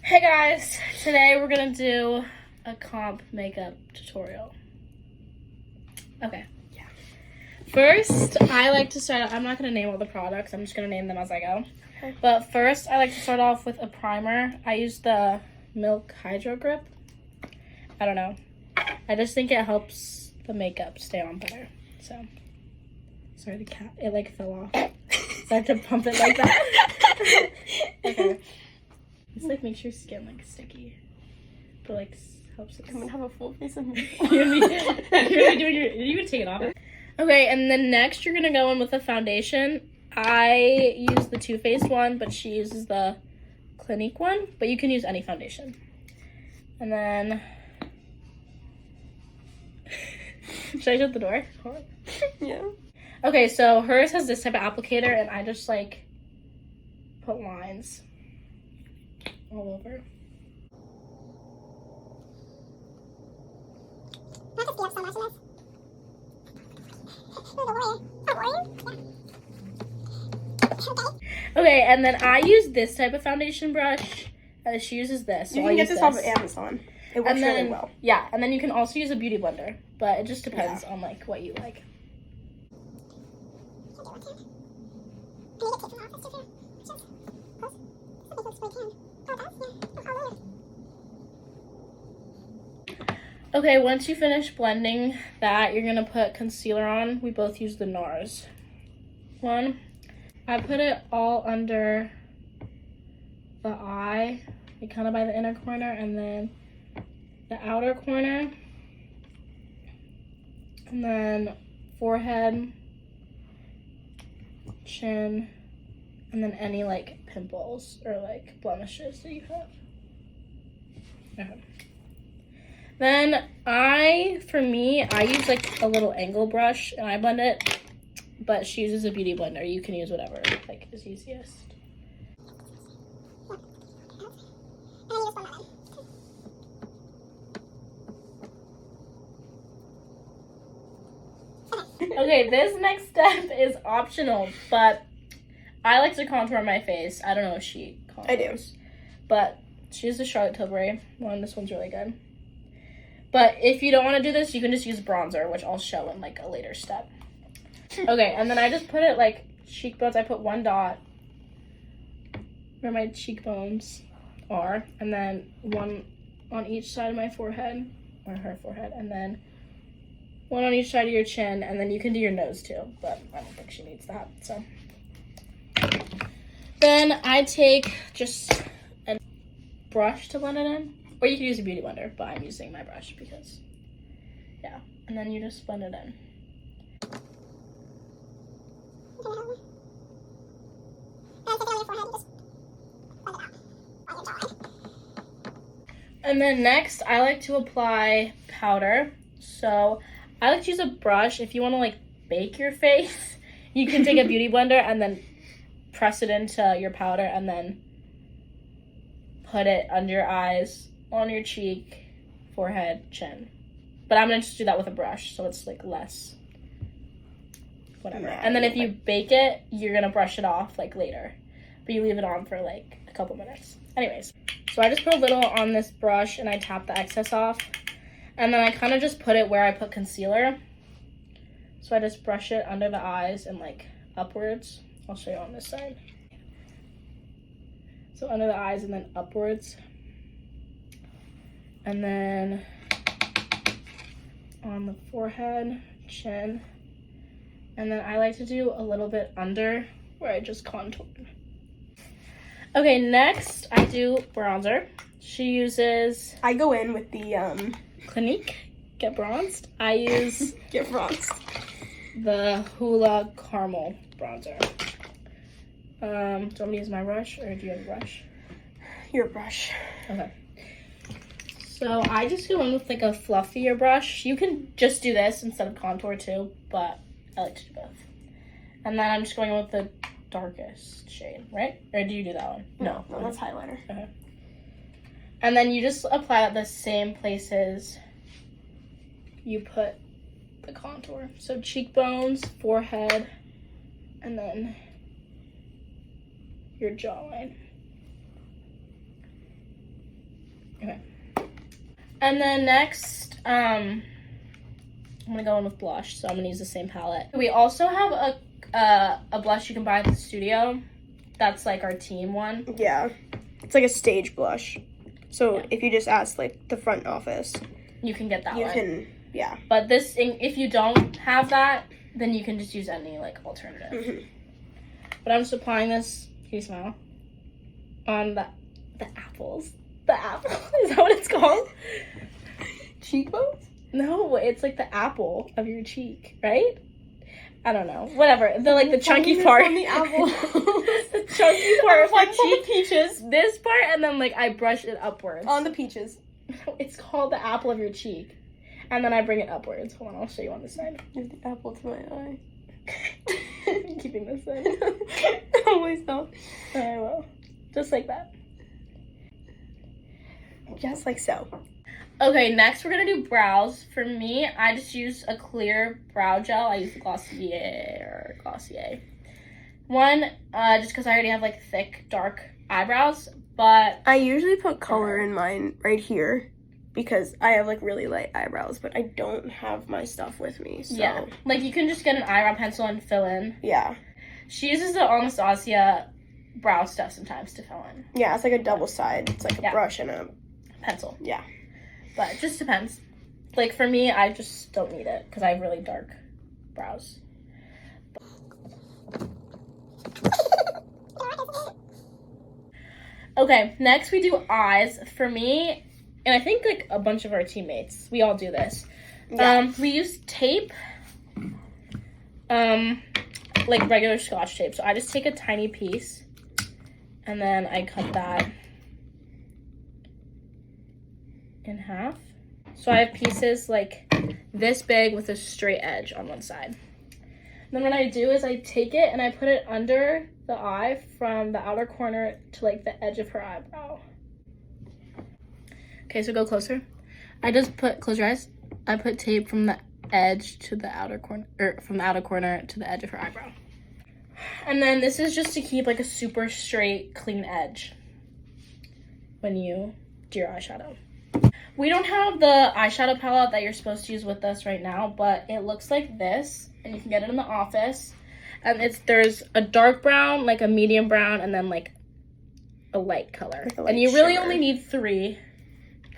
Hey guys, today we're gonna do a comp makeup tutorial. Okay. Yeah. First, I like to start. I'm not gonna name all the products. I'm just gonna name them as I go. Okay. But first, I like to start off with a primer. I use the Milk Hydro Grip. I don't know. I just think it helps the makeup stay on better. So, sorry, the cat. It like fell off. So I have to pump it like that. Okay. It's like makes your skin like sticky, but like helps it. I'm gonna have a full face of makeup. You're really doing your. You can take it off. Okay, and then next you're gonna go in with a foundation. I use the Too Faced one, but she uses the Clinique one. But you can use any foundation. And then, should I shut the door? Yeah. Okay, so hers has this type of applicator, and I just like put lines all over. Okay, and then I use this type of foundation brush. She uses this. So You can get this off of Amazon. It works really well. Yeah, and then you can also use a beauty blender, but it just depends on like what you like. Okay, once you finish blending that, you're gonna put concealer on. We both use the NARS one. I put it all under the eye, like kind of by the inner corner, and then the outer corner, and then forehead, chin, and then any like pimples or like blemishes that you have. Okay. Then I use like a little angle brush and I blend it, but she uses a beauty blender. You can use whatever like is easiest. Okay, this next step is optional, but I like to contour my face. I don't know if she contours. I do. But she uses the Charlotte Tilbury one. This one's really good. But if you don't want to do this, you can just use bronzer, which I'll show in like a later step. Okay, and then I just put it like cheekbones. I put one dot where my cheekbones are, and then one on each side of my forehead, or her forehead, and then one on each side of your chin, and then you can do your nose too, but I don't think she needs that, so. Then I take just a brush to blend it in. Or you can use a beauty blender, but I'm using my brush because, yeah. And then you just blend it in. And then next, I like to apply powder. So I like to use a brush. If you want to like bake your face, you can take a beauty blender and then press it into your powder and then put it under your eyes, on your cheek, forehead, chin. But I'm gonna just do that with a brush, so it's like less whatever. And then if you bake it, you're gonna brush it off like later, but you leave it on for like a couple minutes. Anyways, so I just put a little on this brush and I tap the excess off, and then I kind of just put it where I put concealer. So I just brush it under the eyes and like upwards. I'll show you on this side. So under the eyes and then upwards. And then on the forehead, chin. And then I like to do a little bit under where I just contoured. Okay, next I do bronzer. She uses... I go in with the Clinique Get Bronzed. I use... Get Bronzed. The Hoola Caramel Bronzer. Do you want me to use my brush or do you have a brush? Your brush. Okay. So I just go in with like a fluffier brush. You can just do this instead of contour too, but I like to do both. And then I'm just going in with the darkest shade, right? Or do you do that one? No, that's highlighter. Okay. And then you just apply at the same places you put the contour. So cheekbones, forehead, and then your jawline. Okay. And then next, I'm gonna go in with blush, so I'm gonna use the same palette. We also have a blush you can buy at the studio. That's like our team one. Yeah. It's like a stage blush. So if you just ask like the front office, you can get that you one. can, yeah. But this, if you don't have that, then you can just use any like alternative. Mm-hmm. But I'm just applying this, can you smell? On the apples. The apple. Is that what it's called? Cheekbones? No, it's like the apple of your cheek, right? I don't know. Whatever. The chunky part. On the apple. The chunky part of my cheek. Peaches. This part, and then like I brush it upwards. On the peaches. It's called the apple of your cheek. And then I bring it upwards. Hold on, I'll show you on this side. Give the apple to my eye. I'm keeping this in. Always don't. I will. Just like that. Just like so. Okay, next we're gonna do brows. For me, I just use a clear brow gel. I use the Glossier one, just because I already have like thick, dark eyebrows. But I usually put color in mine right here because I have like really light eyebrows, but I don't have my stuff with me. So yeah, like you can just get an eyebrow pencil and fill in. Yeah. She uses the Anastasia brow stuff sometimes to fill in. Yeah, it's like a double side. It's like a brush and a pencil. Yeah. But it just depends. Like for me, I just don't need it because I have really dark brows. Okay, next we do eyes. For me, and I think like a bunch of our teammates, we all do this. Yeah. We use tape, like regular Scotch tape. So I just take a tiny piece and then I cut that in half. So I have pieces like this big with a straight edge on one side. Then what I do is I take it and I put it under the eye from the outer corner to like the edge of her eyebrow. Okay, so go closer. I just close your eyes. I put tape from the edge to the outer corner, or from the outer corner to the edge of her eyebrow. And then this is just to keep like a super straight, clean edge when you do your eyeshadow. We don't have the eyeshadow palette that you're supposed to use with us right now, but it looks like this, and you can get it in the office. And there's a dark brown, like a medium brown, and then like a light color. Like a light and you really shimmer. only need 3.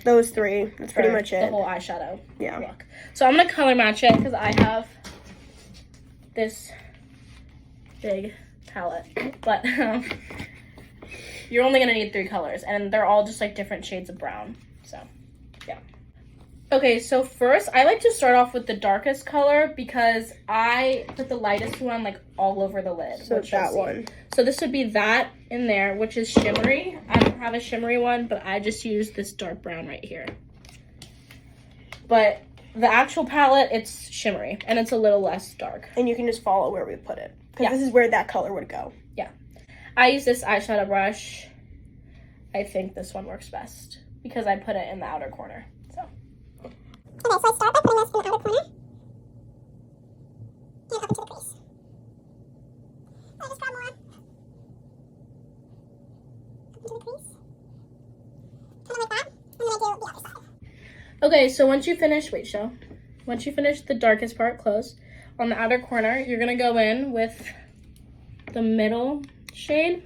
Those 3. That's pretty much The it. whole eyeshadow Yeah. look. So I'm gonna color match it because I have this big palette, but you're only gonna need 3 colors, and they're all just like different shades of brown. So yeah. Okay, so first I like to start off with the darkest color because I put the lightest one like all over the lid. So that one. So this would be that in there, which is shimmery. I don't have a shimmery one, but I just use this dark brown right here. But the actual palette, it's shimmery, and it's a little less dark. And you can just follow where we put it. Because this is where that color would go. Yeah. I use this eyeshadow brush. I think this one works best because I put it in the outer corner. So. Okay, so I start by putting this in the outer corner and up into the crease. I just grab more up into the crease, kind of like that, and then I do the other side. Okay, so once you finish the darkest part, close, on the outer corner, you're gonna go in with the middle shade.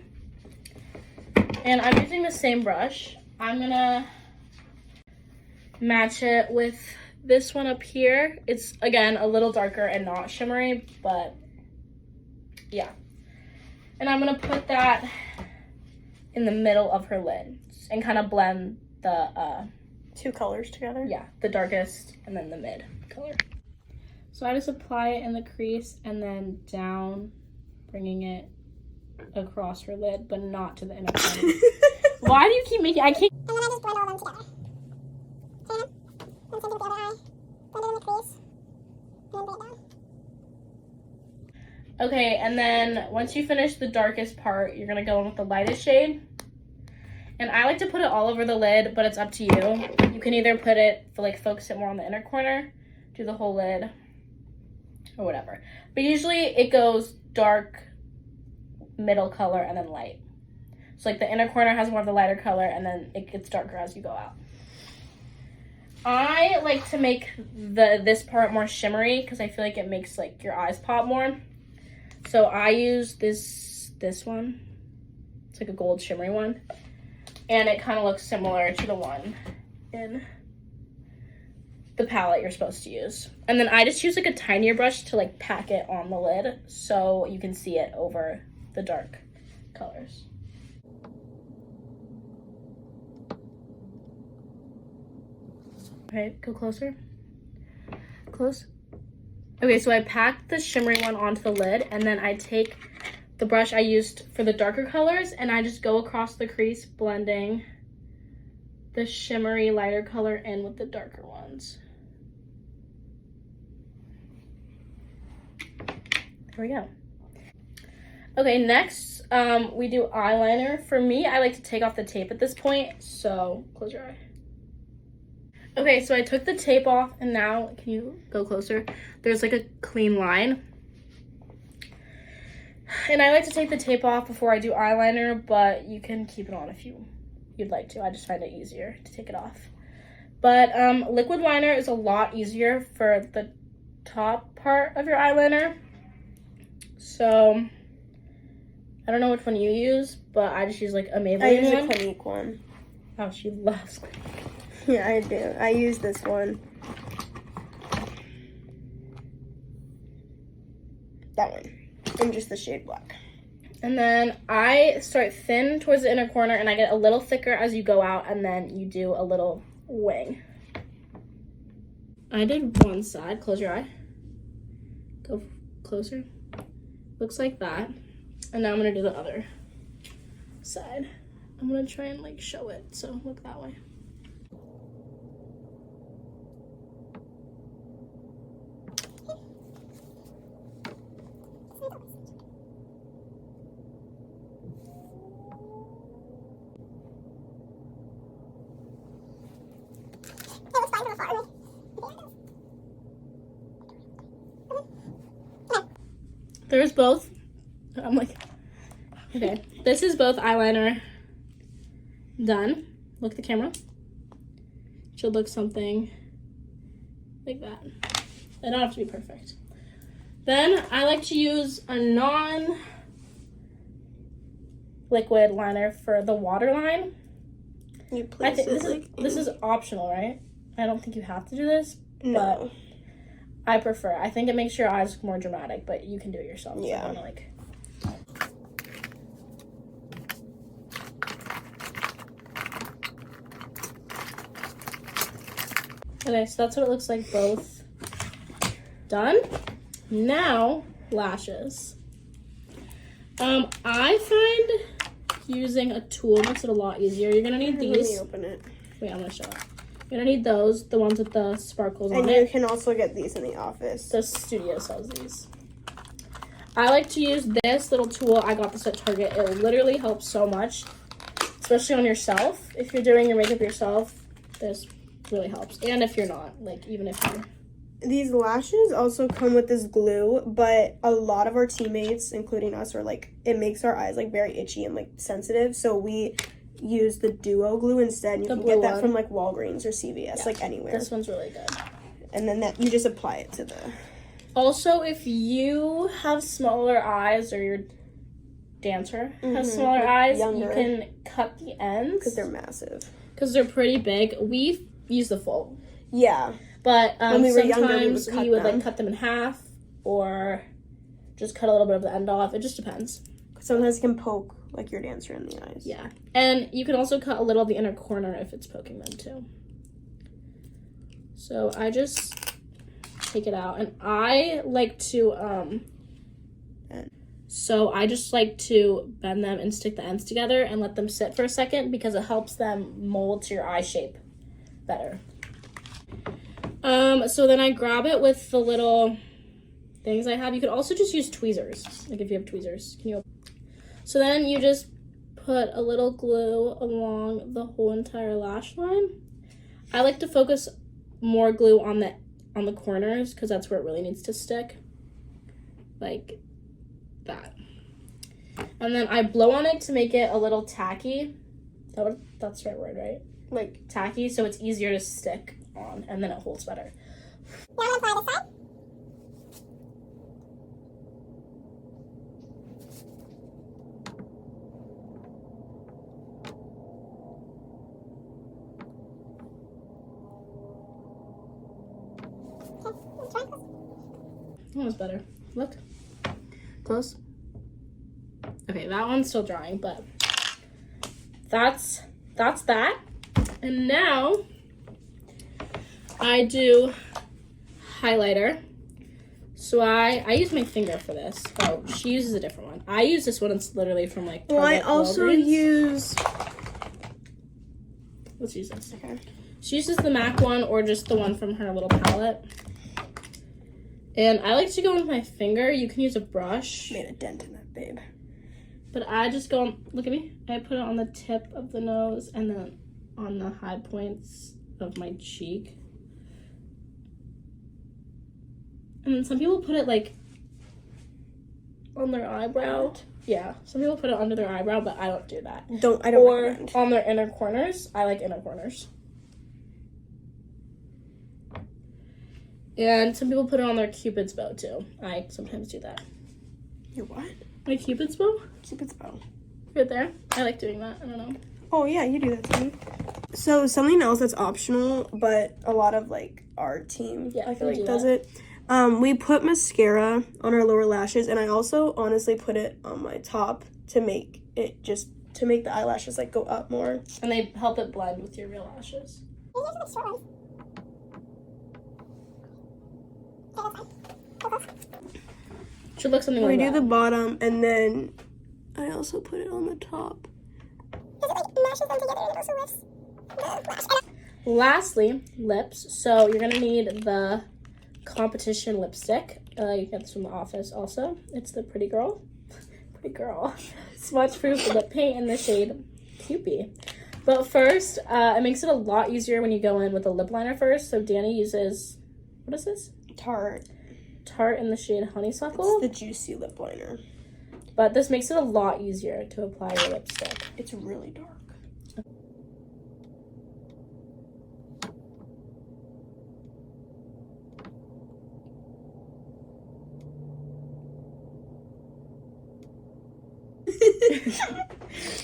And I'm using the same brush. I'm gonna match it with this one up here. It's, again, a little darker and not shimmery, but yeah. And I'm gonna put that in the middle of her lid and kind of blend the, 2 colors together? yeah, the darkest and then the mid color. So I just apply it in the crease and then down, bringing it across her lid, but not to the inner corner. Why do you keep making, I can't. And then I just blend all of them together. Okay, and same with the other eye. Blend it in the crease, and then bring it down. Okay, and then once you finish the darkest part, you're gonna go in with the lightest shade. And I like to put it all over the lid, but it's up to you. You can either put it, focus it more on the inner corner, do the whole lid, or whatever. But usually it goes dark, middle color, and then light. So like the inner corner has more of the lighter color, and then it gets darker as you go out. I like to make this part more shimmery because I feel like it makes like your eyes pop more. So I use this one. It's like a gold shimmery one. And it kind of looks similar to the one in the palette you're supposed to use. And then I just use like a tinier brush to like pack it on the lid so you can see it over the dark colors. Okay, go closer. Close. Okay, so I packed the shimmery one onto the lid, and then I take the brush I used for the darker colors, and I just go across the crease, blending the shimmery lighter color in with the darker ones. There we go. Okay, next, we do eyeliner. For me, I like to take off the tape at this point, so close your eye. Okay, so I took the tape off, and now, can you go closer? There's like a clean line. And I like to take the tape off before I do eyeliner, but you can keep it on if you'd like to. I just find it easier to take it off. But liquid liner is a lot easier for the top part of your eyeliner. So, I don't know which one you use, but I just use like a Maybelline one. I use a Clinique one. Oh, she loves Clinique. Yeah, I do. I use this one. That one. And just the shade black. And then I start thin towards the inner corner, and I get a little thicker as you go out, and then you do a little wing. I did one side. Close your eye. Go closer. Looks like that. And now I'm going to do the other side. I'm going to try and like show it, so look that way. There's both. I'm like, okay. This is both eyeliner done. Look at the camera. Should look something like that. They don't have to be perfect. Then I like to use a non-liquid liner for the waterline. You I place think this is optional, right? I don't think you have to do this, No. but I prefer. I think it makes your eyes look more dramatic, but you can do it yourself. Yeah. If you wanna, like. Okay, so that's what it looks like both done. Now, lashes. I find using a tool makes it a lot easier. You're gonna need Let me these. open it. Wait, I'm gonna show it. You're gonna need those, the ones with the sparkles And on you it. can also get these in the office. The studio sells these. I like to use this little tool. I got this at Target. It literally helps so much, especially on yourself. If you're doing your makeup yourself, this really helps. And if you're not, like even if you're... These lashes also come with this glue, but a lot of our teammates, including us, are like, it makes our eyes like very itchy and like sensitive. So we use the Duo glue instead. You The can blue get that one. from like Walgreens or CVS, Yeah. like anywhere. This one's really good. And then that you just apply it to the... Also, if you have smaller eyes or your dancer has smaller like eyes, younger. you can cut the ends. Because they're massive. Because they're pretty big. We use the full. Yeah. But When we were younger, sometimes we we would them. like cut them in half or just cut a little bit of the end off. It just depends. Sometimes it can poke like your dancer in the eyes. Yeah. And you can also cut a little of the inner corner if it's poking them too. So I just take it out, and I like to so I just like to bend them and stick the ends together and let them sit for a second because it helps them mold to your eye shape better. So then I grab it with the little things I have. You could also just use tweezers, like if you have tweezers. So then you just put a little glue along the whole entire lash line. I like to focus more glue on the corners because that's where it really needs to stick, like that. And then I blow on it to make it a little tacky. That's the right word, right? Like, Tacky, so it's easier to stick on, and then it holds better. Now I'm gonna apply this side. Okay, let's try this. That was better. Look. Close. Okay, that one's still drying, but that's that. And now I do highlighter. So I use my finger for this. Oh, she uses a different one. I use this one. It's literally from like Well, I Target, also Walgreens. use. Let's use this. Okay. She uses the MAC one or just the one from her little palette. And I like to go with my finger. You can use a brush. Made a dent in that, babe. But I just go, look at me. I put it on the tip of the nose and then on the high points of my cheek. And then some people put it like on their eyebrow. Yeah, some people put it under their eyebrow, but I don't do that. I don't Or recommend. on their inner corners. I like inner corners. And some people put it on their Cupid's bow too. I sometimes do that. Your what? My Cupid's bow? Cupid's bow. Right there. I like doing that. I don't know. Oh yeah, you do that too. So something else that's optional, but a lot of like our team, Yeah, I feel we like do does that. it. We put mascara on our lower lashes, and I also honestly put it on my top to make the eyelashes like go up more. And they help it blend with your real lashes. These are the short ones. Okay, that's fine. Okay. Should look something We like do that. the bottom, and then I also put it on the top. Is it like mashes them together and it also lifts the lash? Lastly, lips. So you're gonna need the competition lipstick. You get this from the office also. It's the Pretty Girl. Pretty Girl. Smudge proof lip paint in the shade Cupid. But first, it makes it a lot easier when you go in with a lip liner first. So Danny uses, what is this? Tarte. Tarte in the shade Honeysuckle. It's the juicy lip liner. But this makes it a lot easier to apply your lipstick. It's really dark.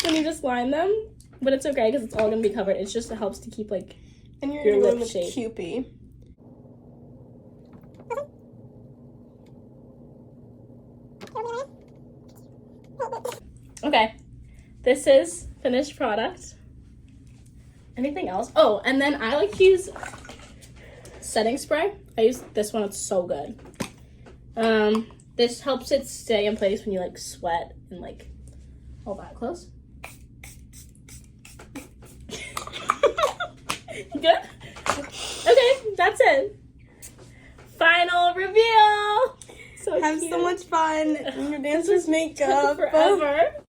When you just line them, but it's okay because it's all gonna be covered. It's just, it helps to keep like, And you're Your gonna go lip in with shape. Cupid. okay. This is finished product. Anything else? Oh, and then I like to use setting spray. I use this one, it's so good. This helps it stay in place when you like sweat and like all that close. Good? Okay, that's it. Final reveal. So Have cute. so much fun in your dancer's makeup. Forever.